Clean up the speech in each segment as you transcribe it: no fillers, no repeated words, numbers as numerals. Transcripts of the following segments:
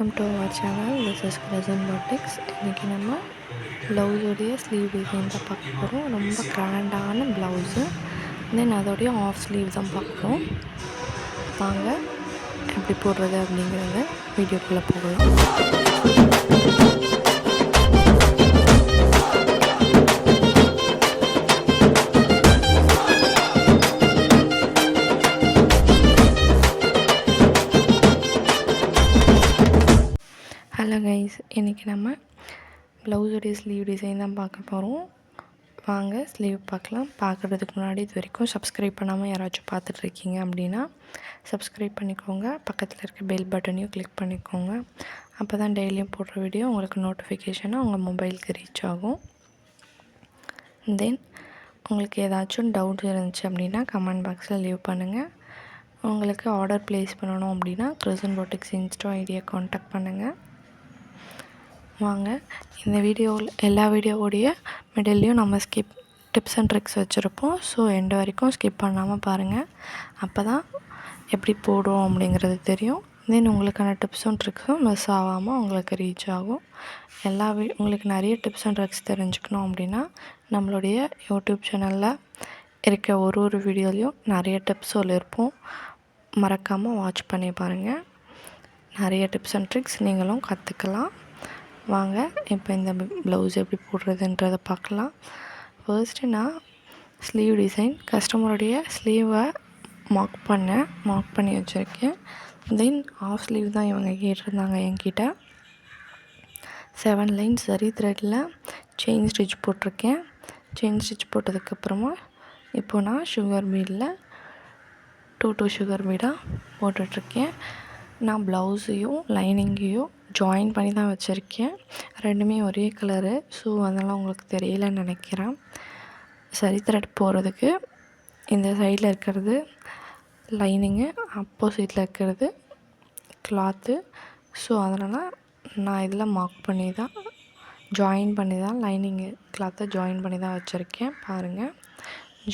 Welcome to our channel. This is present batiks. இன்றைக்கி நம்ம ப்ளவுஸோடைய sleeve design தான் பார்க்க போகிறோம். ரொம்ப கிராண்டான ப்ளவுஸு, தென் அதோடைய ஆஃப் ஸ்லீவ் தான் பார்க்குறோம். வாங்க எப்படி போடுறது அப்படிங்கிறத வீடியோக்குள்ளே போகலாம். ஹலோ கைஸ், இன்றைக்கி நம்ம ப்ளவுஸோடைய ஸ்லீவ் டிசைன் தான் பார்க்க போகிறோம். வாங்க ஸ்லீவ் பார்க்கலாம். பார்க்குறதுக்கு முன்னாடி இது வரைக்கும் சப்ஸ்கிரைப் பண்ணாமல் யாராச்சும் பார்த்துட்ருக்கீங்க அப்படின்னா சப்ஸ்கிரைப் பண்ணிக்கோங்க. பக்கத்தில் இருக்க பெல் பட்டனையும் கிளிக் பண்ணிக்கோங்க. அப்போ தான் டெய்லியும் போடுற வீடியோ உங்களுக்கு நோட்டிஃபிகேஷனாக உங்கள் மொபைலுக்கு ரீச் ஆகும். தென் உங்களுக்கு ஏதாச்சும் டவுட்ஸ் இருந்துச்சு அப்படின்னா கமெண்ட் பாக்ஸில் லீவ் பண்ணுங்கள். உங்களுக்கு ஆர்டர் ப்ளேஸ் பண்ணணும் அப்படின்னா ப்ரெசன்ட் பாட்டிக்ஸ் இன்ஸ்டா ஐடியை காண்டாக்ட் பண்ணுங்கள். வாங்க இந்த வீடியோவில் எல்லா வீடியோவோடைய மிடில்லையும் நம்ம டிப்ஸ் அண்ட் ட்ரிக்ஸ் வச்சுருப்போம். ஸோ எண்டு வரைக்கும் ஸ்கிப் பண்ணாமல் பாருங்கள். அப்போ தான் எப்படி போடுவோம் அப்படிங்கிறது தெரியும். தென் உங்களுக்கான டிப்ஸும் ட்ரிக்ஸும் மிஸ் ஆகாமல் உங்களுக்கு ரீச் ஆகும். உங்களுக்கு நிறைய டிப்ஸ் அண்ட் ட்ரிக்ஸ் தெரிஞ்சுக்கணும் அப்படின்னா நம்மளுடைய யூடியூப் சேனலில் இருக்க ஒரு வீடியோலையும் நிறைய டிப்ஸ் சொல்லியிருப்போம். மறக்காமல் வாட்ச் பண்ணி பாருங்கள். நிறைய டிப்ஸ் அண்ட் ட்ரிக்ஸ் நீங்களும் கற்றுக்கலாம். வாங்க இப்போ இந்த ப்ளவுஸ் எப்படி போடுறதுன்றதை பார்க்கலாம். ஃபர்ஸ்ட்டு நான் ஸ்லீவ் டிசைன் கஸ்டமருடைய ஸ்லீவை மார்க் பண்ணி வச்சுருக்கேன். தென் ஆஃப் ஸ்லீவ் தான் இவங்க கேட்டிருந்தாங்க என்கிட்ட. 7 லைன்ஸ் சரி த்ரெட்டில் செயின் ஸ்டிச் போட்டிருக்கேன். செயின் ஸ்டிச் போட்டதுக்கப்புறமா இப்போ நான் சுகர் பீடில் 2 சுகர் பீடாக போட்டுட்ருக்கேன். நான் ப்ளவுஸையும் லைனிங்கையும் ஜாயின் பண்ணி தான் வச்சுருக்கேன். ரெண்டுமே ஒரே கலரு. ஸோ அதனால் உங்களுக்கு தெரியலன்னு நினைக்கிறேன். சரி த்ரெட் போகிறதுக்கு இந்த சைடில் இருக்கிறது லைனிங்கு, அப்போசிட்டில் இருக்கிறது கிளாத்து. ஸோ அதனால் நான் இதில் மார்க் பண்ணி தான் ஜாயின் பண்ணி தான் லைனிங்கு கிளாத்தை ஜாயின் பண்ணி தான் வச்சுருக்கேன். பாருங்கள்,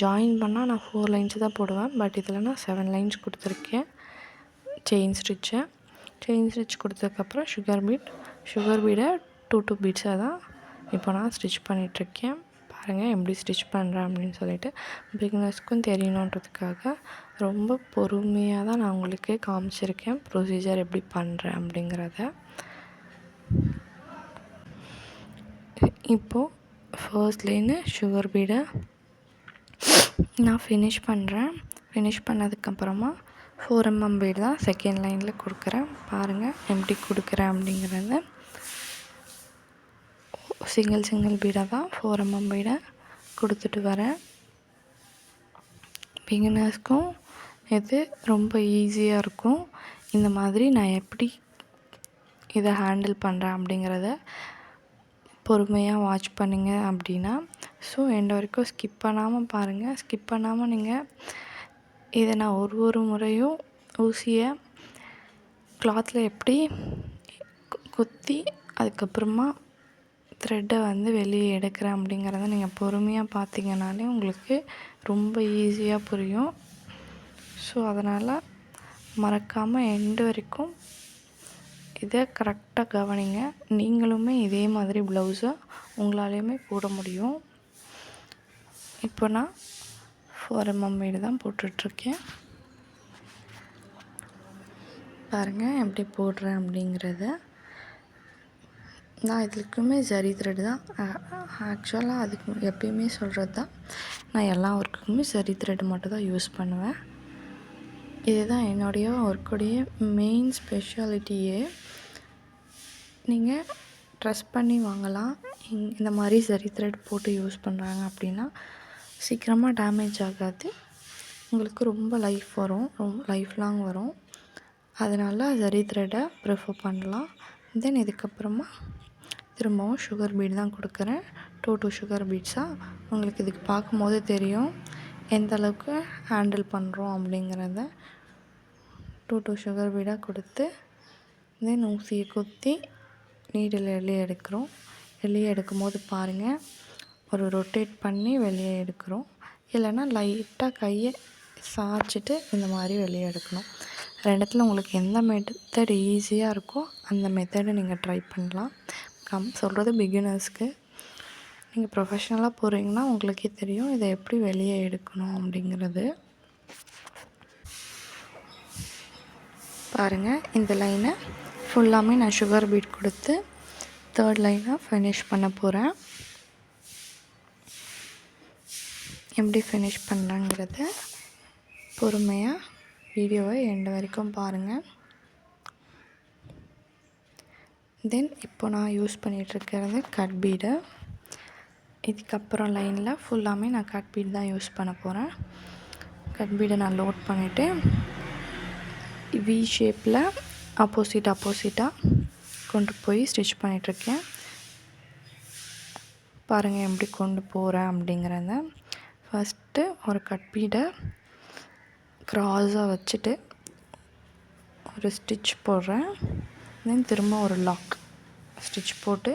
ஜாயின் பண்ணால் நான் 4 லைன்ஸ் தான் போடுவேன். பட் இதில் நான் 7 லைன்ஸ் கொடுத்துருக்கேன். செயின் ஸ்டிச் கொடுத்ததுக்கப்புறம் சுகர் பீடை 2 பீட்ஸாக தான் இப்போ நான் ஸ்டிச் பண்ணிகிட்ருக்கேன். பாருங்கள் எப்படி ஸ்டிச் பண்ணுறேன் அப்படின்னு சொல்லிட்டு பிகினர்ஸ்க்கும் தெரியணுன்றதுக்காக ரொம்ப பொறுமையாக தான் நான் உங்களுக்கு காமிச்சிருக்கேன் ப்ரொசீஜர் எப்படி பண்ணுறேன் அப்படிங்கிறத. இப்போது ஃபர்ஸ்ட் லைனு சுகர் பீடை நான் ஃபினிஷ் பண்ணதுக்கப்புறமா 4 mm பீடு தான் செகண்ட் லைனில் கொடுக்குறேன். பாருங்கள் எப்படி கொடுக்குறேன் அப்படிங்கிறத. சிங்கிள் பீடாக தான் 4 mm பீடை கொடுத்துட்டு வரேன். பிகினர்ஸ்க்கும் இது ரொம்ப ஈஸியாக இருக்கும். இந்த மாதிரி நான் எப்படி இதை ஹேண்டில் பண்ணுறேன் அப்படிங்கிறத பொறுமையாக வாட்ச் பண்ணுங்க அப்படின்னா. ஸோ எண்டு வரைக்கும் ஸ்கிப் பண்ணாமல் பாருங்கள். ஸ்கிப் பண்ணாமல் நீங்கள் இதை நான் ஒரு முறையும் ஊசியை கிளாத்தில் எப்படி குத்தி அதுக்கப்புறமா த்ரெட்டை வெளியே எடுக்கிறேன் அப்படிங்கிறத நீங்கள் பொறுமையாக பார்த்தீங்கனாலே உங்களுக்கு ரொம்ப ஈஸியாக புரியும். ஸோ அதனால் மறக்காமல் எண்டு வரைக்கும் இதை கரெக்டாக கவனிங்க. நீங்களுமே இதே மாதிரி ப்ளவுஸை உங்களாலேயுமே போட முடியும். இப்போ நான் 4 mm பீடு தான் போட்டுட்ருக்கேன். பாருங்கள் எப்படி போடுறேன் அப்படிங்கிறத. நான் இதுக்குமே ஜரி த்ரெட் தான் ஆக்சுவலாக அதுக்கு எப்பயுமே சொல்கிறது தான். நான் எல்லா ஒர்க்குக்குமே ஜரி த்ரெட் மட்டும் தான் யூஸ் பண்ணுவேன். இதுதான் என்னுடைய ஒர்க்குடைய மெயின் ஸ்பெஷாலிட்டியே. நீங்கள் ட்ரெஸ் பண்ணி வாங்கலாம். இந்த மாதிரி ஜரி த்ரெட் போட்டு யூஸ் பண்ணுறாங்க அப்படின்னா சீக்கிரமாக டேமேஜ் ஆகாது. உங்களுக்கு ரொம்ப லைஃப் லாங் வரும். அதனால் ஜரி த்ரெட்டை ப்ரிஃபர் பண்ணலாம். தென் இதுக்கப்புறமா திரும்பவும் சுகர் பீட் தான் கொடுக்குறேன். 2 சுகர் பீட்ஸாக உங்களுக்கு இதுக்கு பார்க்கும்போது தெரியும் எந்த அளவுக்கு ஹேண்டில் பண்ணுறோம் அப்படிங்கிறத. 2 சுகர் பீடாக கொடுத்து தென் ஊசியை குத்தி நீடில் வெளியே எடுக்கும்போது பாருங்கள், ஒரு ரொட்டேட் பண்ணி வெளியே எடுக்கிறோம். இல்லைன்னா லைட்டாக கையை சாய்ச்சிட்டு இந்த மாதிரி வெளியே எடுக்கணும். ரெண்டுத்தில் உங்களுக்கு எந்த மெத்தட் ஈஸியாக இருக்கோ அந்த மெத்தடை நீங்கள் ட்ரை பண்ணலாம். சொல்கிறது பிகினர்ஸ்க்கு. நீங்கள் ப்ரொஃபஷ்னலாக போகிறீங்கன்னா உங்களுக்கே தெரியும் இதை எப்படி வெளியே எடுக்கணும் அப்படிங்கிறது. பாருங்கள், இந்த லைனை ஃபுல்லாமே நான் சுகர் பீட் கொடுத்து 3rd லைனாக ஃபினிஷ் பண்ண போகிறேன். எப்படி ஃபினிஷ் பண்ணுறேங்கிறத பொறுமையாக வீடியோவை எண்டு வரைக்கும் பாருங்கள். தென் இப்போ நான் யூஸ் பண்ணிகிட்ருக்கிறது கட் பீடு. இதுக்கப்புறம் லைனில் ஃபுல்லாமே நான் கட் பீட் தான் யூஸ் பண்ண போகிறேன். கட் பீடை நான் லோட் பண்ணிவிட்டு வி ஷேப்பில் ஆப்போசிட்டாக கொண்டு போய் ஸ்டிச் பண்ணிகிட்ருக்கேன். பாருங்கள் எப்படி கொண்டு போகிறேன் அப்படிங்கிறத. ஃபஸ்ட்டு ஒரு கட் பீடை க்ராஸாக வச்சுட்டு ஒரு ஸ்டிச் போடுறேன். தென் திரும்ப ஒரு லாக் ஸ்டிச் போட்டு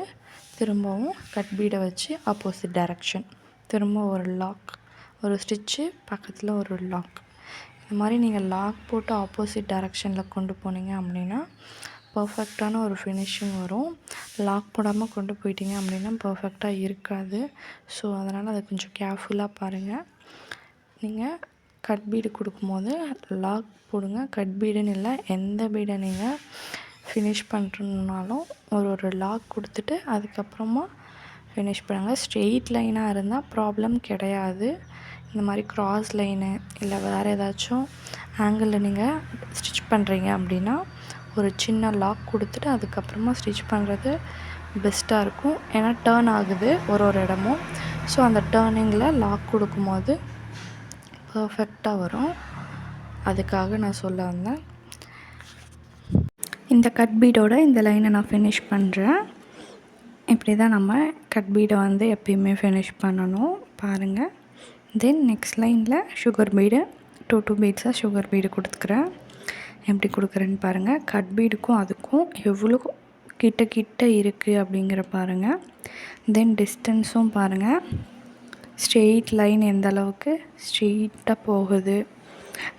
திரும்பவும் கட் பீடை வச்சு ஆப்போசிட் டைரக்ஷன் திரும்ப ஒரு லாக், ஒரு ஸ்டிச்சு பக்கத்தில் ஒரு லாக். இந்த மாதிரி நீங்கள் லாக் போட்டு ஆப்போசிட் டைரக்ஷனில் கொண்டு போனீங்க அப்படின்னா பர்ஃபெக்டான ஒரு ஃபினிஷிங் வரும். லாக் போடாமல் கொண்டு போயிட்டீங்க அப்படின்னா பர்ஃபெக்டாக இருக்காது. ஸோ அதனால் அதை கொஞ்சம் கேர்ஃபுல்லாக பாருங்கள். நீங்கள் கட் பீடு கொடுக்கும்போது லாக் போடுங்க. கட் பீடுன்னு இல்லை, எந்த பீடை நீங்கள் ஃபினிஷ் பண்ணுறதுனாலும் ஒரு லாக் கொடுத்துட்டு அதுக்கப்புறமா ஃபினிஷ் பண்ணுங்கள். ஸ்ட்ரெயிட் லைனாக இருந்தால் ப்ராப்ளம் கிடையாது. இந்த மாதிரி க்ராஸ் லைனு இல்லை வேறு ஏதாச்சும் ஆங்கிளில் நீங்கள் ஸ்டிச் பண்ணுறீங்க அப்படின்னா ஒரு சின்ன லாக் கொடுத்துட்டு அதுக்கப்புறமா ஸ்டிச் பண்ணுறது பெஸ்ட்டாக இருக்கும். ஏன்னா டேர்ன் ஆகுது ஒரு இடமும். ஸோ அந்த டேர்னிங்கில் லாக் கொடுக்கும்போது பர்ஃபெக்டாக வரும். அதுக்காக நான் சொல்ல வந்தேன். இந்த கட் பீடோட இந்த லைனை நான் ஃபினிஷ் பண்ணுறேன். இப்படி தான் நம்ம கட் பீடை வந்து எப்பயுமே ஃபினிஷ் பண்ணணும். பாருங்கள். தென் நெக்ஸ்ட் லைனில் சுகர் பீடு 2 பீட்ஸாக சுகர் பீடு கொடுத்துக்கிறேன். எப்படி கொடுக்குறேன்னு பாருங்கள். கட் பீடுக்கும் அதுக்கும் எவ்வளோ கிட்ட இருக்குது அப்படிங்கிற பாருங்கள். தென் டிஸ்டன்ஸும் பாருங்கள். ஸ்ட்ரெயிட் லைன் எந்த அளவுக்கு ஸ்ட்ரெயிட்டாக போகுது.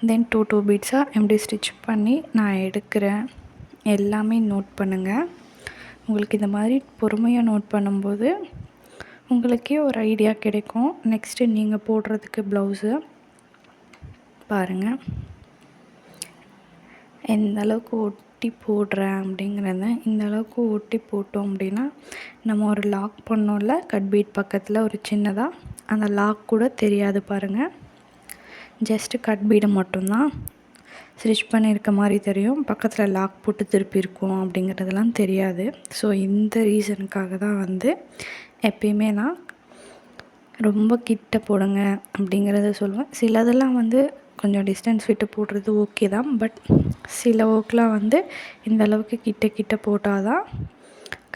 தென் 2 பீட்ஸாக எப்படி ஸ்டிச் பண்ணி நான் எடுக்கிறேன் எல்லாமே நோட் பண்ணுங்கள். உங்களுக்கு இந்த மாதிரி பொறுமையாக நோட் பண்ணும்போது உங்களுக்கே ஒரு ஐடியா கிடைக்கும். நெக்ஸ்ட்டு நீங்கள் போடுறதுக்கு ப்ளவுஸு பாருங்கள் எந்த அளவுக்கு ஒட்டி போடுறேன் அப்படிங்கிறத. இந்த அளவுக்கு ஒட்டி போட்டோம் அப்படின்னா நம்ம ஒரு லாக் பண்ணோம்ல கட் பீட் பக்கத்தில் ஒரு சின்னதாக, அந்த லாக் கூட தெரியாது பாருங்கள். ஜஸ்ட்டு கட் பீடு மட்டும்தான் ஸ்டிச் பண்ணியிருக்க மாதிரி தெரியும். பக்கத்தில் லாக் போட்டு திருப்பி இருக்கும் அப்படிங்கிறதெல்லாம் தெரியாது. ஸோ இந்த ரீசனுக்காக தான் வந்து எப்பயுமே நான் ரொம்ப கிட்ட போடுங்க அப்படிங்கிறத சொல்லுவேன். சிலதெல்லாம் வந்து கொஞ்சம் டிஸ்டன்ஸ் விட்டு போடுறது ஓகே தான். பட் சில ஒர்க்லாம் வந்து இந்த அளவுக்கு கிட்ட போட்டால் தான்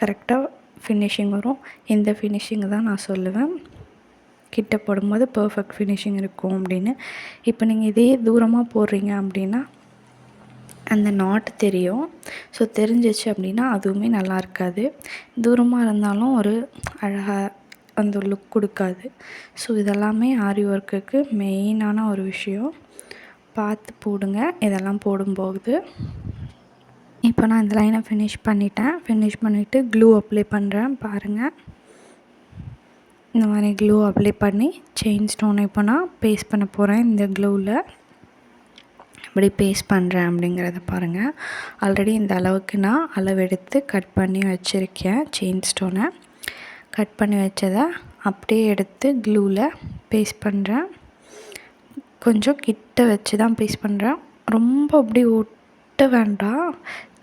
கரெக்டாக ஃபினிஷிங் வரும். இந்த ஃபினிஷிங் தான் நான் சொல்லுவேன், கிட்ட போடும்போது பர்ஃபெக்ட் ஃபினிஷிங் இருக்கும் அப்படின்னு. இப்போ நீங்கள் இதே தூரமாக போடுறீங்க அப்படின்னா அந்த நாட் தெரியும். ஸோ தெரிஞ்சிச்சு அப்படின்னா அதுவுமே நல்லா இருக்காது. தூரமாக இருந்தாலும் ஒரு அழகாக அந்த லுக் கொடுக்காது. ஸோ இதெல்லாமே ஆரி ஒர்க்குக்கு மெயினான ஒரு விஷயம். பார்த்து போடுங்க இதெல்லாம் போடும்போது. இப்போ நான் இந்த லைனை ஃபினிஷ் பண்ணிட்டேன். ஃபினிஷ் பண்ணிவிட்டு க்ளூ அப்ளை பண்ணுறேன். பாருங்கள், இந்த மாதிரி க்ளூ அப்ளை பண்ணி செயின் ஸ்டோனை இப்போ நான் பேஸ்ட் பண்ண போகிறேன். இந்த க்ளூவில் எப்படி பேஸ்ட் பண்ணுறேன் அப்படிங்கிறத பாருங்கள். ஆல்ரெடி இந்த அளவுக்கு நான் அளவெடுத்து கட் பண்ணி வச்சுருக்கேன். செயின் ஸ்டோனை கட் பண்ணி வச்சதை அப்படியே எடுத்து க்ளூவில் பேஸ்ட் பண்ணுறேன். கொஞ்சம் கிட்ட வச்சு தான் பேஸ்ட் பண்ணுறேன். ரொம்ப அப்படி ஒட்ட வேண்டாம்.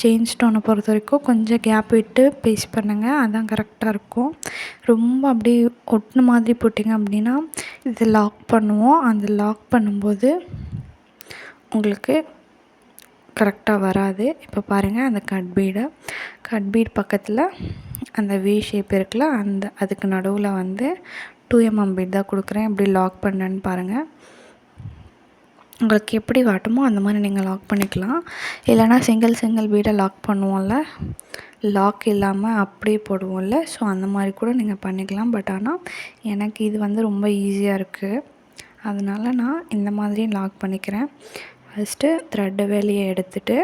செயின் ஸ்டோனை பொறுத்த வரைக்கும் கொஞ்சம் கேப் விட்டு பேஸ்ட் பண்ணுங்கள், அதுதான் கரெக்டாக இருக்கும். ரொம்ப அப்படி ஒட்டின மாதிரி போட்டிங்க அப்படின்னா இது லாக் பண்ணுவோம். அந்த லாக் பண்ணும்போது உங்களுக்கு கரெக்டாக வராது. இப்போ பாருங்கள், அந்த கட் பீட் பக்கத்தில் அந்த வி ஷேப் இருக்குல்ல, அதுக்கு நடுவில் வந்து 2mm பீட் தான் கொடுக்குறேன். எப்படி லாக் பண்ணேன்னு பாருங்கள். உங்களுக்கு எப்படி வாட்டுமோ அந்த மாதிரி நீங்கள் லாக் பண்ணிக்கலாம். இல்லைனா சிங்கிள் பீடை லாக் பண்ணுவோம்ல, லாக் இல்லாமல் அப்படியே போடுவோம்ல, ஸோ அந்த மாதிரி கூட நீங்கள் பண்ணிக்கலாம். பட் ஆனால் எனக்கு இது வந்து ரொம்ப ஈஸியாக இருக்குது, அதனால் நான் இந்த மாதிரி லாக் பண்ணிக்கிறேன். ஃபஸ்ட்டு த்ரெட்டை வெளியே எடுத்துகிட்டு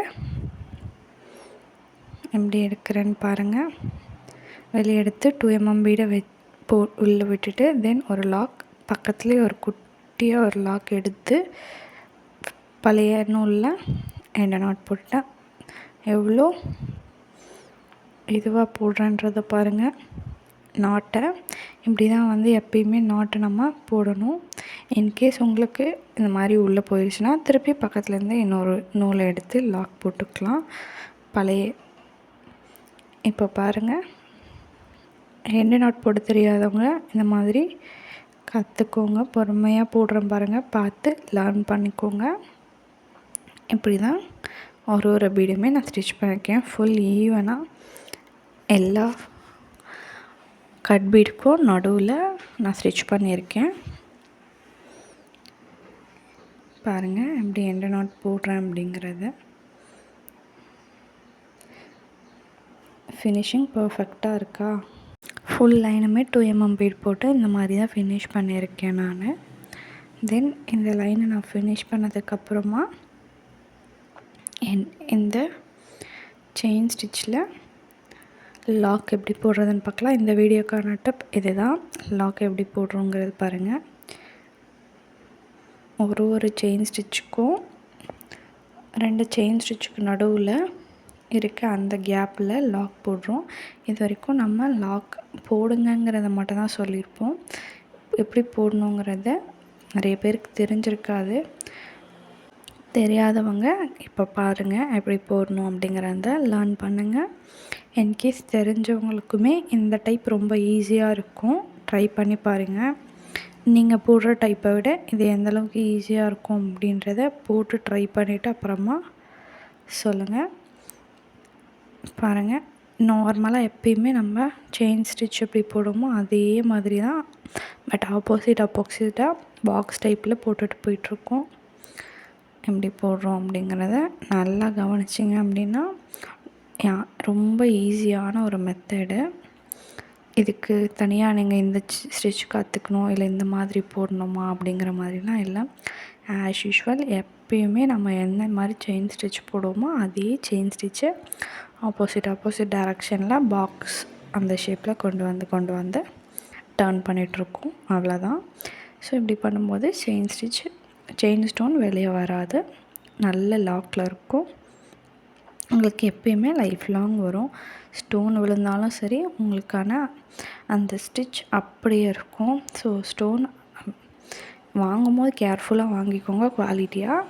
எப்படி எடுக்கிறேன்னு பாருங்கள். வெளியே எடுத்து 2mm பீடை உள்ளே விட்டுட்டு தென் ஒரு லாக் பக்கத்துலேயே ஒரு குட்டியாக ஒரு லாக் எடுத்து பழைய நூலில் எண்டை நாட் போட்டேன். எவ்வளோ இதுவாக போடுறேன்றதை பாருங்கள். நாட்டை இப்படி தான் வந்து எப்பயுமே நாட்டை நம்ம போடணும். இன்கேஸ் உங்களுக்கு இந்த மாதிரி உள்ளே போயிடுச்சுன்னா திருப்பி பக்கத்துலேருந்து இன்னொரு நூலை எடுத்து லாக் போட்டுக்கலாம். பழைய இப்போ பாருங்கள், எண்டை நாட் போட தெரியாதவங்க இந்த மாதிரி கற்றுக்கோங்க. பொறுமையாக போடுறேன் பாருங்கள், பார்த்து லேர்ன் பண்ணிக்கோங்க. இப்படி தான் ஒரு பீடுமே நான் ஸ்டிச் பண்ணியிருக்கேன். ஃபுல் ஈவனாக எல்லா கட் பீடுக்கும் நடுவில் நான் ஸ்டிச் பண்ணியிருக்கேன். பாருங்கள் எப்படி எண்டை நாட் போடுறேன் அப்படிங்கிறத. ஃபினிஷிங் பர்ஃபெக்டாக இருக்கா? ஃபுல் லைனுமே 2mm பீட் போட்டு இந்த மாதிரி தான் ஃபினிஷ் பண்ணியிருக்கேன் நான். தென் இந்த லைனை நான் ஃபினிஷ் பண்ணதுக்கப்புறமா இந்த செயின் ஸ்டிச்சில் லாக் எப்படி போடுறதுன்னு பார்க்கலாம். இந்த வீடியோக்கான டிப் இது தான். லாக் எப்படி போடுறோங்கிறது பாருங்கள். ஒரு செயின் ஸ்டிச்சுக்கும் 2 செயின் ஸ்டிச்சுக்கு நடுவில் இருக்க அந்த கேப்பில் லாக் போடுறோம். இது வரைக்கும் நம்ம லாக் போடுங்கிறத மட்டும் தான் சொல்லியிருப்போம். எப்படி போடணுங்கிறத நிறைய பேருக்கு தெரிஞ்சிருக்காது. தெரியாதவங்க இப்போ பாருங்கள் எப்படி போடணும் அப்படிங்கிறத லேர்ன் பண்ணுங்கள். இன்கேஸ் தெரிஞ்சவங்களுக்குமே இந்த டைப் ரொம்ப ஈஸியாக இருக்கும். ட்ரை பண்ணி பாருங்கள். நீங்கள் போடுற டைப்பை விட இது எந்தளவுக்கு ஈஸியாக இருக்கும் அப்படின்றத போட்டு ட்ரை பண்ணிவிட்டு அப்புறமா சொல்லுங்கள். பாருங்கள், நார்மலாக எப்பயுமே நம்ம செயின் ஸ்டிச் எப்படி போடுமோ அதே மாதிரி தான், பட் ஆப்போசிட்டாக பாக்ஸ் டைப்பில் போட்டுட்டு போயிட்டுருக்கோம். எப்படி போடுறோம் அப்படிங்கிறத நல்லா கவனிச்சிங்க அப்படின்னா ரொம்ப ஈஸியான ஒரு மெத்தடு. இதுக்கு தனியாக நீங்கள் இந்த ஸ்டிச் கற்றுக்கணும் இல்லை இந்த மாதிரி போடணுமா அப்படிங்கிற மாதிரிலாம் இல்லை. ஆஸ் யூஷுவல் எப்பயுமே நம்ம என்ன மாதிரி செயின் ஸ்டிச் போடுவோமோ அதே செயின் ஸ்டிச்சை ஆப்போசிட் டைரக்ஷனில் பாக்ஸ் அந்த ஷேப்பில் கொண்டு வந்து டர்ன் பண்ணிகிட்ருக்கோம். அவ்வளோதான். ஸோ இப்படி பண்ணும்போது செயின் ஸ்டோன் வெளியே வராது, நல்ல லாக்கில் இருக்கும். உங்களுக்கு எப்பயுமே லைஃப் லாங் வரும். ஸ்டோன் விழுந்தாலும் சரி உங்களுக்கான அந்த ஸ்டிச் அப்படியே இருக்கும். ஸோ ஸ்டோன் வாங்கும்போது கேர்ஃபுல்லாக வாங்கிக்கோங்க, குவாலிட்டியாக.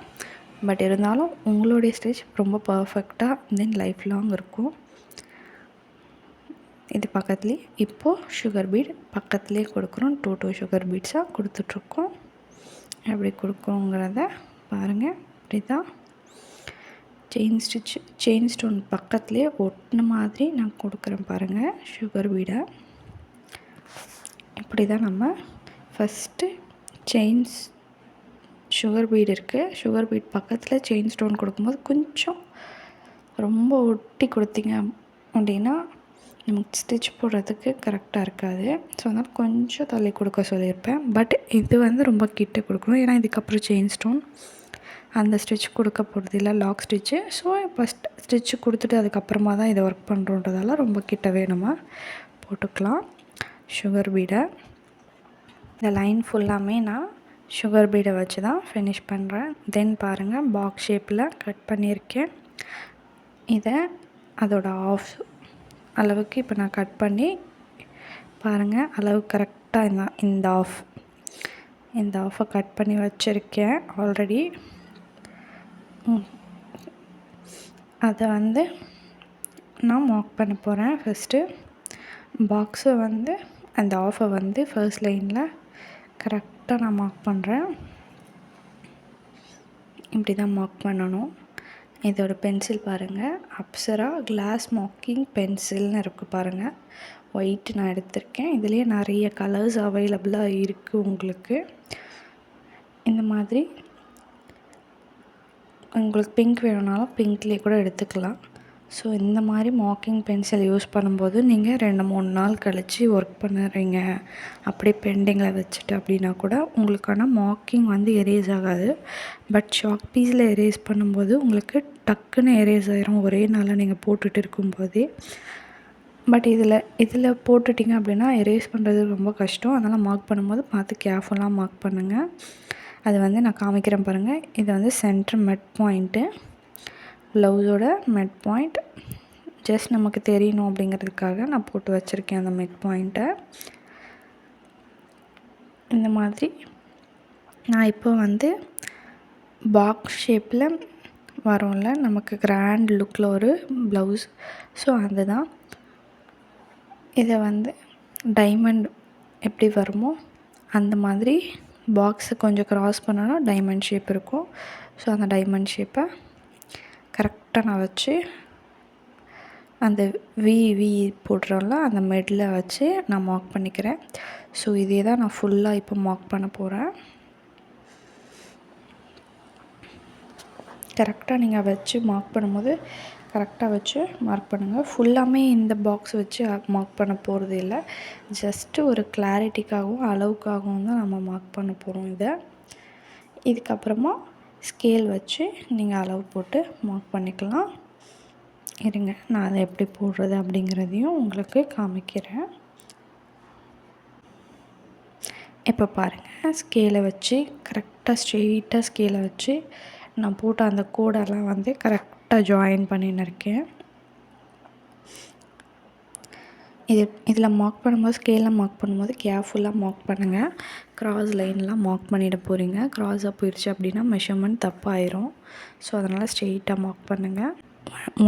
பட் இருந்தாலும் உங்களுடைய ஸ்டிச் ரொம்ப பர்ஃபெக்டாக தென் லைஃப் லாங் இருக்கும். இது பக்கத்துலேயே இப்போது சுகர் பீட் பக்கத்துலேயே கொடுக்குறோம். 2 சுகர் பீட்ஸாக கொடுத்துட்ருக்கோம். எப்படி கொடுக்குறோங்கிறத பாருங்கள். இப்படி தான் செயின் ஸ்டோன் பக்கத்துலேயே ஒட்டின மாதிரி நான் கொடுக்குறேன் பாருங்கள் சுகர் பீடை. இப்படி தான் நம்ம ஃபஸ்ட்டு சுகர் பீட் இருக்குது. சுகர் பீட் பக்கத்தில் செயின் ஸ்டோன் கொடுக்கும்போது கொஞ்சம் ரொம்ப ஒட்டி கொடுத்தீங்க அப்படின்னா நமக்கு ஸ்டிச் போடுறதுக்கு கரெக்டாக இருக்காது. ஸோ அதனால் கொஞ்சம் தள்ளி கொடுக்க சொல்லியிருப்பேன். பட் இது வந்து ரொம்ப கிட்ட கொடுக்கணும், ஏன்னா இதுக்கப்புறம் செயின் ஸ்டோன் அந்த ஸ்டிச் கொடுக்க போகிறது இல்லை, lock stitch. So first stitch கொடுத்துட்டு அதுக்கப்புறமா தான் இதை ஒர்க் பண்ணுறோன்றதால ரொம்ப கிட்டவே நம்ம போட்டுக்கலாம் சுகர் பீடை. இந்த லைன் ஃபுல்லாமே நான் சுகர் பீடை வச்சு தான் ஃபினிஷ் பண்ணுறேன். தென் பாருங்கள், பாக்ஸ் ஷேப்பில் கட் பண்ணியிருக்கேன். இதை அதோட ஆஃப் அளவுக்கு இப்போ நான் கட் பண்ணி பாருங்கள், அளவு கரெக்டாக இந்த ஆஃபை கட் பண்ணி வச்சுருக்கேன் ஆல்ரெடி. அதை வந்து நான் மார்க் பண்ண போகிறேன். ஃபஸ்ட்டு பாக்ஸை வந்து அந்த ஆஃபை வந்து ஃபர்ஸ்ட் லைனில் கரெக்டாக நான் மார்க் பண்ணுறேன். இப்படி தான் மார்க் பண்ணணும். இதோட பென்சில் பாருங்கள், அப்சரா கிளாஸ் மார்க்கிங் பென்சில்னு இருக்குது பாருங்கள். ஒயிட் நான் எடுத்திருக்கேன். இதுலேயே நிறைய கலர்ஸ் அவைலபிளாக இருக்குது உங்களுக்கு. இந்த மாதிரி உங்களுக்கு பிங்க் வேணும்னாலும் பிங்க்லேயே கூட எடுத்துக்கலாம். ஸோ இந்த மாதிரி மார்க்கிங் பென்சில் யூஸ் பண்ணும்போது நீங்கள் 2-3 நாள் கழித்து ஒர்க் பண்ணுறீங்க, அப்படியே பெண்டிங்கில் வச்சுட்டு அப்படின்னா கூட உங்களுக்கான மார்க்கிங் வந்து எரேஸ் ஆகாது. பட் சாக் பீஸில் எரேஸ் பண்ணும்போது உங்களுக்கு டக்குன்னு எரேஸ் ஆயிரும் ஒரே நாளில் நீங்கள் போட்டுட்டு இருக்கும்போதே. பட் இதில் போட்டுட்டிங்க அப்படின்னா எரேஸ் பண்ணுறது ரொம்ப கஷ்டம். அதனால் மார்க் பண்ணும்போது பார்த்து கேர்ஃபுல்லாக மார்க் பண்ணுங்கள். அது வந்து நான் காமிக்கிறேன் பாருங்கள். இது வந்து சென்டர் மெட் பாயிண்ட்டு, ப்ளவுஸோட மெட் பாயிண்ட். ஜஸ்ட் நமக்கு தெரியணும் அப்படிங்கிறதுக்காக நான் போட்டு வச்சுருக்கேன் அந்த மெட் பாயிண்ட்டை. இந்த மாதிரி நான் இப்போ வந்து பாக்ஸ் ஷேப்பில் வரோம்ல, நமக்கு கிராண்ட் லுக்கில் ஒரு ப்ளவுஸ். ஸோ அதுதான். இதை வந்து டைமண்ட் எப்படி வருமோ அந்த மாதிரி பாக்ஸை கொஞ்சம் க்ராஸ் பண்ணோன்னா டைமண்ட் ஷேப் இருக்கும். ஸோ அந்த டைமண்ட் ஷேப்பை கரெக்டாக நான் வச்சு அந்த வி போடுறோம்ல அந்த மெட்டில் வச்சு நான் மார்க் பண்ணிக்கிறேன். ஸோ இதே தான் நான் ஃபுல்லாக இப்போ மார்க் பண்ண போகிறேன். கரெக்டாக நீங்கள் வச்சு மார்க் பண்ணும்போது கரெக்டாக வச்சு மார்க் பண்ணுங்கள். ஃபுல்லாமே இந்த பாக்ஸ் வச்சு மார்க் பண்ண போகிறது இல்லை. ஜஸ்ட்டு ஒரு கிளாரிட்டிக்காகவும் அளவுக்காகவும் தான் நம்ம மார்க் பண்ண போகிறோம். இதுக்கப்புறமா ஸ்கேல் வச்சு நீங்கள் அளவு போட்டு மார்க் பண்ணிக்கலாம். இருங்க, நான் அதை எப்படி போடுறது அப்படிங்கிறதையும் உங்களுக்கு காமிக்கிறேன். இப்போ பாருங்கள், ஸ்கேலை வச்சு கரெக்டாக ஸ்ட்ரெயிட்டாக ஸ்கேலை வச்சு நான் போட்ட அந்த கோடெல்லாம் வந்து கரெக்டாக ஜாயின் பண்ணின்னு இருக்கேன். இதில் மார்க் பண்ணும்போது ஸ்கேலில் மார்க் பண்ணும்போது கேர்ஃபுல்லாக மார்க் பண்ணுங்கள். க்ராஸ் லைன்லாம் மார்க் பண்ணிட போகிறீங்க. க்ராஸாக போயிடுச்சு அப்படின்னா மெஷர்மெண்ட் தப்பாயிரும். ஸோ அதனால் ஸ்ட்ரெயிட்டாக மார்க் பண்ணுங்கள்.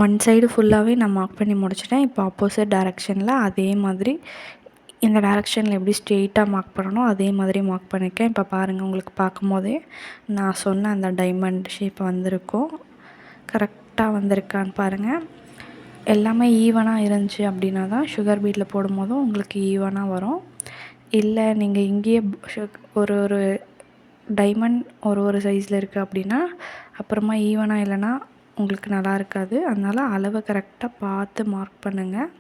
ஒன் சைடு ஃபுல்லாகவே நான் மார்க் பண்ணி முடிச்சிட்டேன். இப்போ ஆப்போசிட் டைரெக்ஷனில் அதே மாதிரி இந்த டைரெக்ஷனில் எப்படி ஸ்ட்ரெயிட்டாக மார்க் பண்ணணும் அதே மாதிரி மார்க் பண்ணியிருக்கேன். இப்போ பாருங்கள், உங்களுக்கு பார்க்கும்போதே நான் சொன்ன அந்த டைமண்ட் ஷேப் வந்திருக்கும். கரெக்டாக வந்திருக்கான்னு பாருங்கள். எல்லாமே ஈவனாக இருந்துச்சு அப்படின்னா தான் சுகர் பீட்டில் போடும்போதும் உங்களுக்கு ஈவனாக வரும். இல்லை நீங்கள் இங்கேயே ஒரு டைமண்ட் ஒரு சைஸில் இருக்குது அப்படின்னா அப்புறமா ஈவனாக இல்லைன்னா உங்களுக்கு நல்லா இருக்காது. அதனால் அளவை கரெக்டாக பார்த்து மார்க் பண்ணுங்கள்.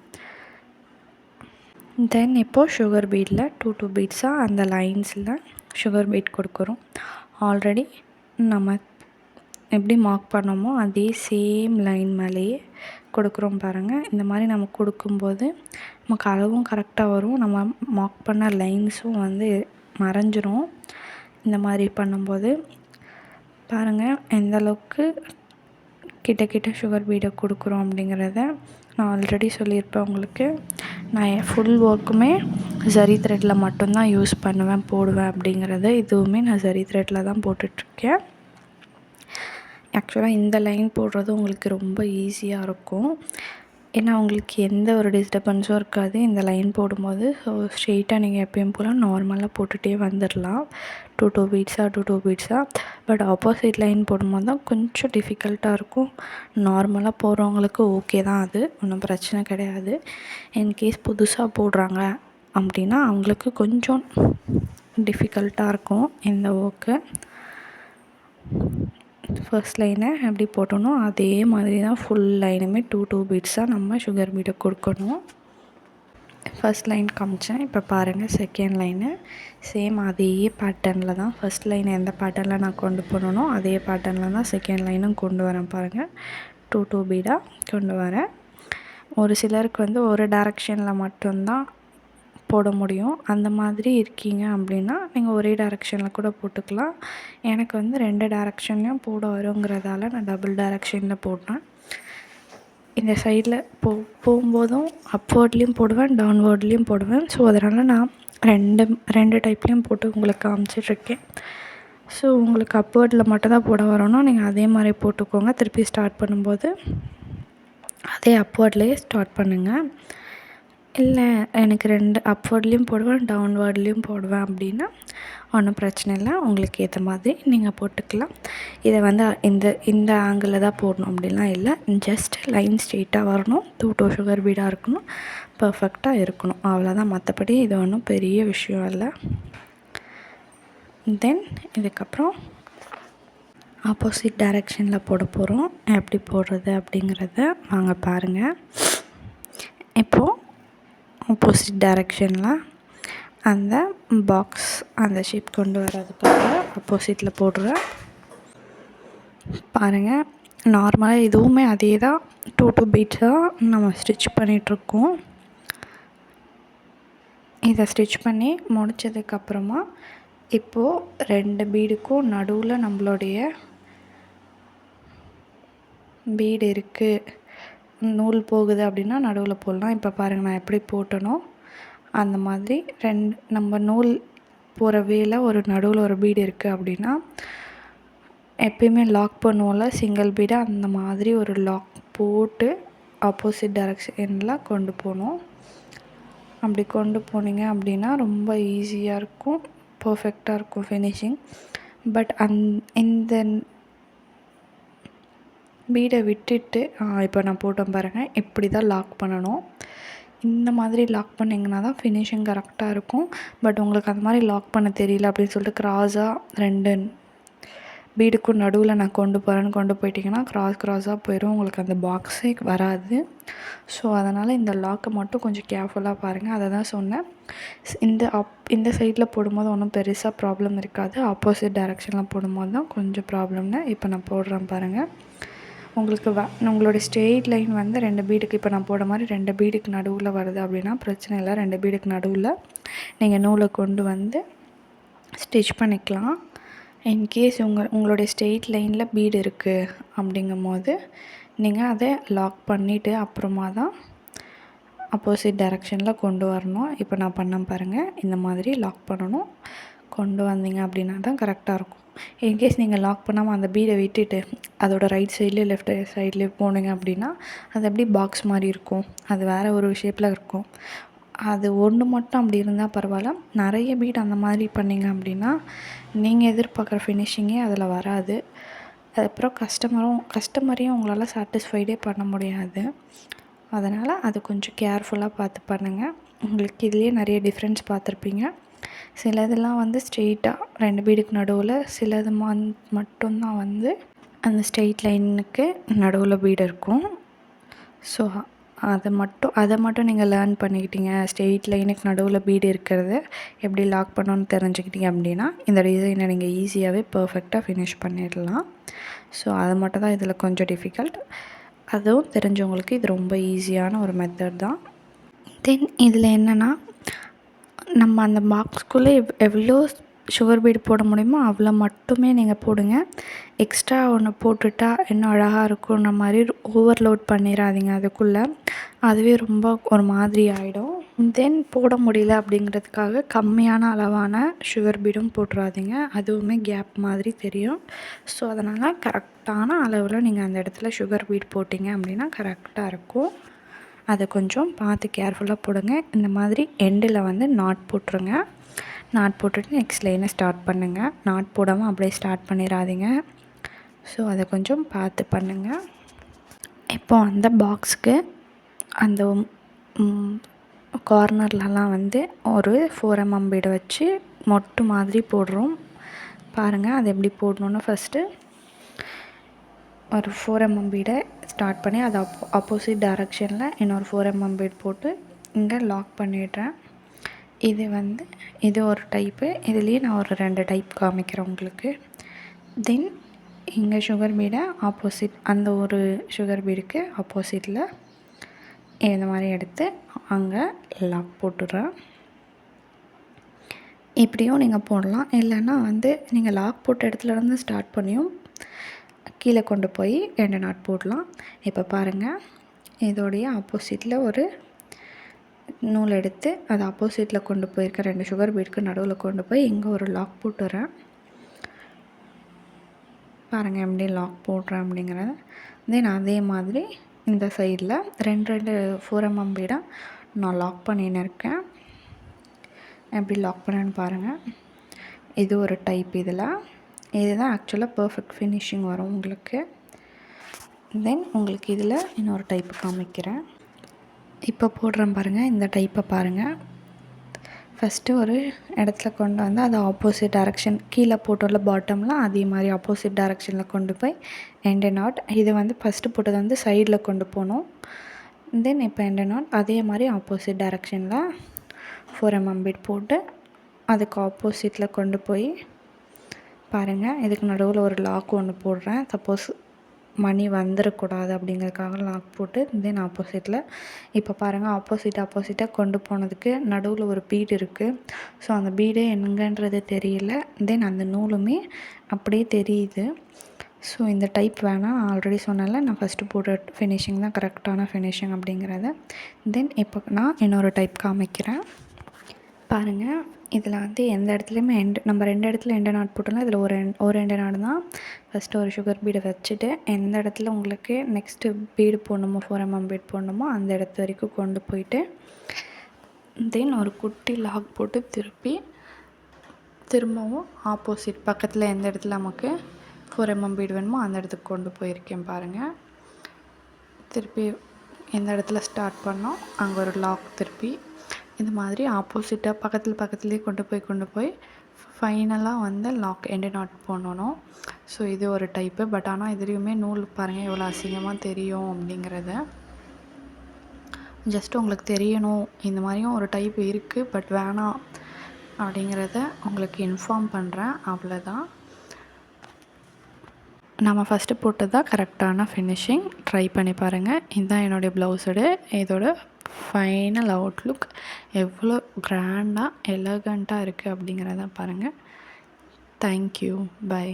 தென் இப்போது சுகர் பீட்டில் 2 பீட்ஸாக அந்த லைன்ஸில் சுகர் பீட் கொடுக்குறோம். ஆல்ரெடி நம்ம எப்படி மார்க் பண்ணோமோ அதே சேம் லைன் மேலேயே கொடுக்குறோம் பாருங்கள். இந்த மாதிரி நம்ம கொடுக்கும்போது நமக்கு அளவும் கரெக்டாக வரும். நம்ம மார்க் பண்ண லைன்ஸும் வந்து மறைஞ்சிரும். இந்த மாதிரி பண்ணும்போது பாருங்கள் எந்தளவுக்கு கிட்ட சுகர் பீடை கொடுக்குறோம் அப்படிங்கிறத நான் ஆல்ரெடி சொல்லியிருப்பேன் உங்களுக்கு. நான் ஃபுல் ஒர்க்குமே ஜரி த்ரெட்டில் மட்டும்தான் யூஸ் பண்ணுவேன் போடுவேன் அப்படிங்கிறத. இதுவுமே நான் ஜரி த்ரெட்டில் தான் போட்டுட்ருக்கேன். ஆக்சுவலாக இந்த லைன் போடுறது உங்களுக்கு ரொம்ப ஈஸியாக இருக்கும். ஏன்னா உங்களுக்கு எந்த ஒரு டிஸ்டர்பன்ஸும் இருக்காது இந்த லைன் போடும்போது. ஸோ ஸ்ட்ரெயிட்டாக நீங்கள் எப்பயும் போல் நார்மலாக போட்டுகிட்டே வந்துடலாம். 2 பீட்ஸாக. பட் ஆப்போசிட் லைன் போடும்போது தான் கொஞ்சம் டிஃபிகல்ட்டாக இருக்கும். நார்மலாக போடுறவங்களுக்கு ஓகே தான், அது ஒன்றும் பிரச்சனை கிடையாது. இன்கேஸ் புதுசாக போடுறாங்க அப்படின்னா அவங்களுக்கு கொஞ்சம் டிஃபிகல்ட்டாக இருக்கும் இந்த ஒர்க்கு. ஃபர்ஸ்ட் லைனை எப்படி போட்டோனோ அதே மாதிரி தான் ஃபுல் லைனுமே 2 பீட்ஸாக நம்ம சுகர் பீடை கொடுக்கணும். ஃபர்ஸ்ட் லைன் காமிச்சேன். இப்போ பாருங்கள் செகண்ட் லைனு சேம் அதே பேட்டர்னில் தான். ஃபர்ஸ்ட் லைன் எந்த பேட்டர்னில் நான் கொண்டு போனோனோ அதே பேட்டர்னில் தான் செகண்ட் லைனும் கொண்டு வரேன் பாருங்கள். 2 பீடாக கொண்டு வரேன். ஒரு சிலருக்கு வந்து ஒரு டைரெக்ஷனில் மட்டும்தான் போட முடியும். அந்த மாதிரி இருக்கீங்க அப்படின்னா நீங்கள் ஒரே டைரெக்ஷனில் கூட போட்டுக்கலாம். எனக்கு வந்து 2 டைரெக்ஷன்லேயும் போட வருங்கிறதால நான் டபுள் டைரெக்ஷனில் போட்டேன். இந்த சைடில் போகும்போதும் அப்வர்ட்லேயும் போடுவேன், டவுன்வர்ட்லேயும் போடுவேன். ஸோ அதனால் நான் ரெண்டு டைப்லேயும் போட்டு உங்களுக்கு காமிச்சிட்ருக்கேன். ஸோ உங்களுக்கு அப்வர்டில் மட்டும் தான் போட வரணும், நீங்கள் அதே மாதிரி போட்டுக்கோங்க. திருப்பி ஸ்டார்ட் பண்ணும்போது அதே அப்வர்ட்லேயே ஸ்டார்ட் பண்ணுங்கள். இல்லை எனக்கு 2 அப்வர்ட்லேயும் போடுவேன், டவுன்வர்ட்லேயும் போடுவேன் அப்படின்னா ஒன்றும் பிரச்சனை இல்லை. உங்களுக்கு ஏற்ற மாதிரி நீங்கள் போட்டுக்கலாம். இதை வந்து இந்த ஆங்கிளில் தான் போடணும் அப்படிலாம் இல்லை. ஜஸ்ட் லைன் ஸ்ட்ரெயிட்டாக வரணும், 2 சுகர் பீடாக இருக்கணும், பர்ஃபெக்டாக இருக்கணும், அவ்வளோதான். மற்றபடி இது ஒன்றும் பெரிய விஷயம் இல்லை. தென் இதுக்கப்புறம் ஆப்போசிட் டைரெக்ஷனில் போட போகிறோம். எப்படி போடுறது அப்படிங்கிறத வாங்க பாருங்கள். இப்போது ஆப்போசிட் டைரெக்ஷனில் அந்த பாக்ஸ் அந்த ஷேப் கொண்டு வர்றதுக்காக ஆப்போசிட்டில் போடுறேன். பாருங்கள், நார்மலாக இதுவுமே அதே தான் 2 பீட்ஸாக நம்ம ஸ்டிச் பண்ணிகிட்ருக்கோம். இதை ஸ்டிச் பண்ணி முடித்ததுக்கப்புறமா இப்போது 2 பீடுக்கும் நடுவில் நம்மளுடைய பீடு இருக்குது, நூல் போகுது அப்படின்னா நடுவில் போடலாம். இப்போ பாருங்கள், நான் எப்படி போட்டனோ அந்த மாதிரி நம்ம நூல் போகிற வேல ஒரு நடுவில் ஒரு பீடு இருக்குது அப்படின்னா எப்பயுமே லாக் பண்ணுவோம்ல சிங்கிள் பீடை, அந்த மாதிரி ஒரு லாக் போட்டு ஆப்போசிட் டைரெக்ஷனில் கொண்டு போகணும். அப்படி கொண்டு போனீங்க அப்படின்னா ரொம்ப ஈஸியாக இருக்கும், பர்ஃபெக்டாக இருக்கும் ஃபினிஷிங். பட் இந்த பீடை விட்டுட்டு இப்போ நான் போட்டேன் பாருங்கள், இப்படி தான் லாக் பண்ணணும். இந்த மாதிரி லாக் பண்ணிங்கன்னா தான் ஃபினிஷிங் கரெக்டாக இருக்கும். பட் உங்களுக்கு அந்த மாதிரி லாக் பண்ண தெரியல அப்படின்னு சொல்லிட்டு க்ராஸாக 2 பீடுக்கும் நடுவில் நான் கொண்டு போயிட்டிங்கன்னா க்ராஸாக போயிடும், உங்களுக்கு அந்த பாக்ஸே வராது. ஸோ அதனால் இந்த லாக்கை மட்டும் கொஞ்சம் கேர்ஃபுல்லாக பாருங்கள். அதை தான் சொன்னேன், இந்த சைடில் போடும்போது ஒன்றும் பெருசாக ப்ராப்ளம் இருக்காது, ஆப்போசிட் டைரெக்ஷனில் போடும்போது தான் கொஞ்சம் ப்ராப்ளம்னு. இப்போ நான் போடுறேன் பாருங்கள். உங்களுக்கு உங்களுடைய ஸ்ட்ரெயிட் லைன் வந்து 2 பீடுக்கு இப்போ நான் போட மாதிரி 2 பீடுக்கு நடுவில் வருது அப்படின்னா பிரச்சனை இல்லை. 2 பீடுக்கு நடுவில் நீங்கள் நூலை கொண்டு வந்து ஸ்டிச் பண்ணிக்கலாம். இன்கேஸ் உங்களுடைய ஸ்ட்ரெயிட் லைனில் பீடு இருக்குது அப்படிங்கும் போது நீங்கள் அதை லாக் பண்ணிவிட்டு அப்புறமா தான் ஆப்போசிட் டைரெக்ஷனில் கொண்டு வரணும். இப்போ நான் பண்ண பாருங்கள், இந்த மாதிரி லாக் பண்ணணும். கொண்டு வந்தீங்க அப்படின்னா தான் கரெக்டாக இருக்கும். இன்கேஸ் நீங்கள் லாக் பண்ணாமல் அந்த பீடை விட்டுட்டு அதோட ரைட் சைட்லேயே லெஃப்ட் சைட்லேயே போனீங்க அப்படின்னா அது எப்படி பாக்ஸ் மாதிரி இருக்கும், அது வேறு ஒரு ஷேப்பில் இருக்கும். அது ஒன்று மட்டும் அப்படி இருந்தால் பரவாயில்ல, நிறைய பீடு அந்த மாதிரி பண்ணிங்க அப்படின்னா நீங்கள் எதிர்பார்க்குற ஃபினிஷிங்கே அதில் வராது. அதுக்கப்புறம் கஸ்டமரையும் உங்களால் சாட்டிஸ்ஃபைடே பண்ண முடியாது. அதனால் அது கொஞ்சம் கேர்ஃபுல்லாக பார்த்து பண்ணுங்கள். உங்களுக்கு இதுலேயே நிறைய டிஃப்ரென்ஸ் பார்த்துருப்பீங்க. சிலதெல்லாம் வந்து ஸ்ட்ரெயிட்டாக 2 பீடுக்கு நடுவில், சிலது மட்டும்தான் வந்து அந்த ஸ்ட்ரெயிட் லைனுக்கு நடுவில் பீடு இருக்கும். ஸோ அதை மட்டும் நீங்கள் லேர்ன் பண்ணிக்கிட்டீங்க, ஸ்ட்ரெயிட் லைனுக்கு நடுவில் பீடு இருக்கிறத எப்படி லாக் பண்ணணும்னு தெரிஞ்சுக்கிட்டீங்க அப்படின்னா இந்த டிசைனை நீங்கள் ஈஸியாகவே பர்ஃபெக்டாக ஃபினிஷ் பண்ணிடலாம். ஸோ அது மட்டும் தான் இதில் கொஞ்சம் டிஃபிகல்ட். அதுவும் தெரிஞ்சவங்களுக்கு இது ரொம்ப ஈஸியான ஒரு மெத்தட் தான். தென் இதில் என்னென்னா, நம்ம அந்த பாக்ஸ்க்குள்ளே எவ்வளோ சுகர் பீடு போட முடியுமோ அவ்வளோ மட்டுமே நீங்கள் போடுங்க. எக்ஸ்ட்ரா ஒன்று போட்டுட்டா இன்னும் அழகாக இருக்குன்ற மாதிரி ஓவர்லோட் பண்ணிடாதீங்க அதுக்குள்ளே, அதுவே ரொம்ப ஒரு மாதிரி ஆகிடும். தென் போட முடியல அப்படிங்கிறதுக்காக கம்மியான அளவான சுகர் பீடும் போட்டுறாதீங்க, அதுவுமே கேப் மாதிரி தெரியும். ஸோ அதனால் கரெக்டான அளவில் நீங்கள் அந்த இடத்துல சுகர் பீட் போட்டிங்க அப்படின்னா கரெக்டாக இருக்கும். அதை கொஞ்சம் பார்த்து கேர்ஃபுல்லாக போடுங்க. இந்த மாதிரி எண்டில் வந்து நாட் போட்டுருங்க. நாட் போட்டுட்டு நெக்ஸ்ட் லைனை ஸ்டார்ட் பண்ணுங்கள். நாட் போடாமல் அப்படியே ஸ்டார்ட் பண்ணிடாதீங்க. ஸோ அதை கொஞ்சம் பார்த்து பண்ணுங்கள். இப்போது அந்த பாக்ஸுக்கு அந்த கார்னர்லலாம் வந்து ஒரு 4 mm பீடை வச்சு மொட்டு மாதிரி போடுறோம். பாருங்கள் அது எப்படி போடணுன்னு. ஃபஸ்ட்டு ஒரு 4 mm பீடை ஸ்டார்ட் பண்ணி அது ஆப்போசிட் டைரெக்ஷனில் இன்னொரு 4 mm பீட் போட்டு இங்கே லாக் பண்ணிடுறேன். இது ஒரு டைப்பு. இதுலேயே நான் ஒரு 2 டைப் காமிக்கிறேன் உங்களுக்கு. தென் இங்கே சுகர் பீடை ஆப்போசிட், அந்த ஒரு சுகர் பீடுக்கு ஆப்போசிட்டில் இந்த மாதிரி எடுத்து அங்கே லாக் போட்டுடுறேன். இப்படியும் நீங்கள் போடலாம், இல்லைன்னா வந்து நீங்கள் லாக் போட்ட இடத்துலேருந்து ஸ்டார்ட் பண்ணியும் கீழே கொண்டு போய் 2 நாட் போடலாம். இப்போ பாருங்கள், இதோடைய ஆப்போசிட்டில் ஒரு நூல் எடுத்து அது ஆப்போசிட்டில் கொண்டு போயிருக்க 2 சுகர் பீடுக்கு நடுவில் கொண்டு போய் இங்கே ஒரு லாக் போட்டுறேன். பாருங்கள் எப்படி லாக் போடுறேன் அப்படிங்கிறத. தென் அதே மாதிரி இந்த சைடில் 2 4 mm பீடை நான் லாக் பண்ணின்னு இருக்கேன். எப்படி லாக் பண்ணேன்னு பாருங்கள். இது ஒரு டைப். இதுதான் ஆக்சுவலாக பர்ஃபெக்ட் ஃபினிஷிங் வரும் உங்களுக்கு. தென் உங்களுக்கு இதில் இன்னொரு டைப்பு காமிக்கிறேன். இப்போ போடுறேன் பாருங்கள், இந்த டைப்பை பாருங்கள். ஃபஸ்ட்டு ஒரு இடத்துல கொண்டு வந்து அது ஆப்போசிட் டைரக்ஷன் கீழே போட்டோம்ல பாட்டமில் அதே மாதிரி ஆப்போசிட் டைரக்ஷனில் கொண்டு போய் எண்டு நாட் இது வந்து ஃபஸ்ட்டு போட்டது வந்து சைடில் கொண்டு போகணும். தென் இப்போ எண்டு நாட் அதே மாதிரி ஆப்போசிட் டைரக்ஷனில் 4 mm பீட் போட்டு அதுக்கு ஆப்போசிட்டில் கொண்டு போய் பாருங்கள். இதுக்கு நடுவில் ஒரு லாக் ஒன்று போடுறேன். சப்போஸ் மணி வந்துடக்கூடாது அப்படிங்கிறதுக்காக லாக் போட்டு தென் ஆப்போசிட்டில் இப்போ பாருங்கள் ஆப்போசிட்டாக கொண்டு போனதுக்கு நடுவில் ஒரு பீடு இருக்குது. ஸோ அந்த பீடே எங்கன்றது தெரியல. தென் அந்த நூலுமே அப்படியே தெரியுது. ஸோ இந்த டைப் வேணாம். நான் ஆல்ரெடி சொன்னேன்ல, நான் ஃபஸ்ட்டு போட்ட ஃபினிஷிங் தான் கரெக்டான ஃபினிஷிங் அப்படிங்கிறத. தென் இப்போ நான் இன்னொரு டைப் காமிக்கிறேன் பாருங்கள். இதில் வந்து எந்த இடத்துலையுமே நம்ம 2 இடத்துல எண்டு நாட் போட்டோம்னா இதில் ஒரு எண்டு நாட் தான். ஃபஸ்ட்டு ஒரு சுகர் பீடை வச்சுட்டு எந்த இடத்துல உங்களுக்கு நெக்ஸ்ட்டு பீடு போடணுமோ 4 mm பீட் போடணுமோ அந்த இடத்து வரைக்கும் கொண்டு போயிட்டு தென் ஒரு குட்டி லாக் போட்டு திரும்பவும் ஆப்போசிட் பக்கத்தில் எந்த இடத்துல நமக்கு 4 mm பீடு வேணுமோ அந்த இடத்துக்கு கொண்டு போயிருக்கேன் பாருங்கள். திருப்பி எந்த இடத்துல ஸ்டார்ட் பண்ணோம் அங்கே ஒரு லாக் திருப்பி இந்த மாதிரி ஆப்போசிட்டாக பக்கத்துலேயே கொண்டு போய் ஃபைனலாக வந்து லாக் எண்டு நாட் போடணும். ஸோ இது ஒரு டைப்பு. பட் ஆனால் இதுலேயுமே நூல் பாருங்கள் எவ்வளோ அசிங்கமாக தெரியும் அப்படிங்கிறத ஜஸ்ட் உங்களுக்கு தெரியணும். இந்த மாதிரியும் ஒரு டைப் இருக்குது பட் வேணாம் அப்படிங்கிறத உங்களுக்கு இன்ஃபார்ம் பண்ணுறேன். அவ்வளோதான். நம்ம ஃபஸ்ட்டு போட்டது தான் கரெக்டான ஃபினிஷிங். ட்ரை பண்ணி பாருங்கள். இதுதான் என்னுடைய ப்ளவுஸோட இதோட ஃபைனல் அவுட்லுக். எவ்வளோ கிராண்டாக எலகண்ட்டாக இருக்குது அப்படிங்கிறத பாருங்கள். தேங்க்யூ. பை.